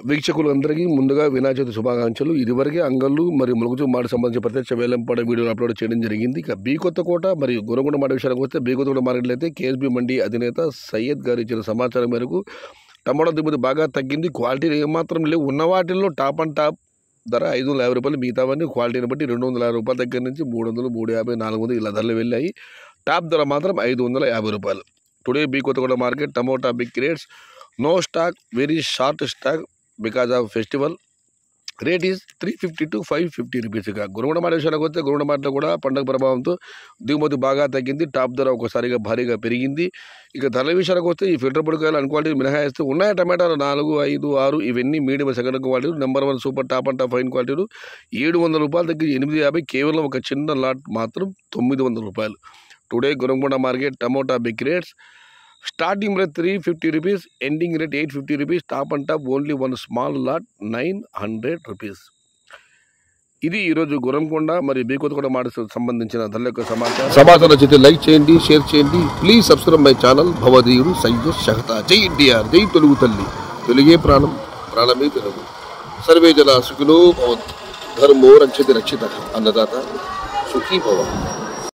వీక్షకులందరికీ ముందుగా వినాయక చవితి శుభాకాంక్షలు. ఇదివరకే అంగళ్ళు మరియు ములుగుచు మాట సంబంధించి ప్రత్యక్ష వేలంపాట వీడియోలు అప్లోడ్ చేయడం జరిగింది. ఇక బి కొత్తకోట మరియు గురగొండ మాట విషయానికి వస్తే బి కొత్తకోట మార్కెట్లో అయితే కేఎస్బి మండి అధినేత సయ్యద్ గారు ఇచ్చిన సమాచారం మేరకు టమాటా దిగుమతి బాగా తగ్గింది. క్వాలిటీ ఏమాత్రం లేవు. ఉన్న వాటిల్లో టాప్ అండ్ టాప్ ధర 550 రూపాయలు, మిగతావన్నీ క్వాలిటీని బట్టి 250 రూపాయల దగ్గర నుంచి 300, 350, 400 ఇలా ధరలు వెళ్ళాయి. టాప్ ధర మాత్రం 550 రూపాయలు. Today B Kothakota market tomato big rates, no stock, very short stock because of festival. Rate is 350 to 550 rupees. ఇక గురగొండ మాట విషయానికి వస్తే గురగొండ మాటలో కూడా పండుగ ప్రభావంతో దిగుమతి బాగా తగ్గింది. టాప్ ధర ఒకసారిగా భారీగా పెరిగింది. ఇక ధరల విషయానికి వస్తే ఈ ఫిల్టర్ పొడికాయలు అన్క్వాలిటీ మినహాయిస్తూ ఉన్నాయి. టమాటాలు 4, 5, 6 ఇవన్నీ మీడియం సెకండ్ క్వాలిటీలు. Number 1 super top and top fine క్వాలిటీలు 700 రూపాయల దగ్గర 850. కేవలం ఒక చిన్న లాట్ మాత్రం 900 రూపాయలు. Today Guragonda market tomato big rates, starting rate 350 rupees, ending rate 850 rupees, top and top only one small lot 900 rupees. ఇది ఈరోజు గురంకొండ మరియు బి కొత్తకోట మాట సంబంధించిన ధరల యొక్క సమాచారం నచ్చితే లైక్ చేయండి, షేర్ చేయండి. ప్లీజ్ సబ్స్క్రైబ్ మై ఛానల్ భవదీయుడు సయ్యద్ షహతా. జై ఎన్టీఆర్, జై తెలుగు తల్లి, తెలుగే ప్రాణం, ప్రాణమే తెలుగు. సర్వే జన సుఖినో భవంతు, ధర్మో రక్షతి రక్షిత, అన్నదాత సుఖీ భవ.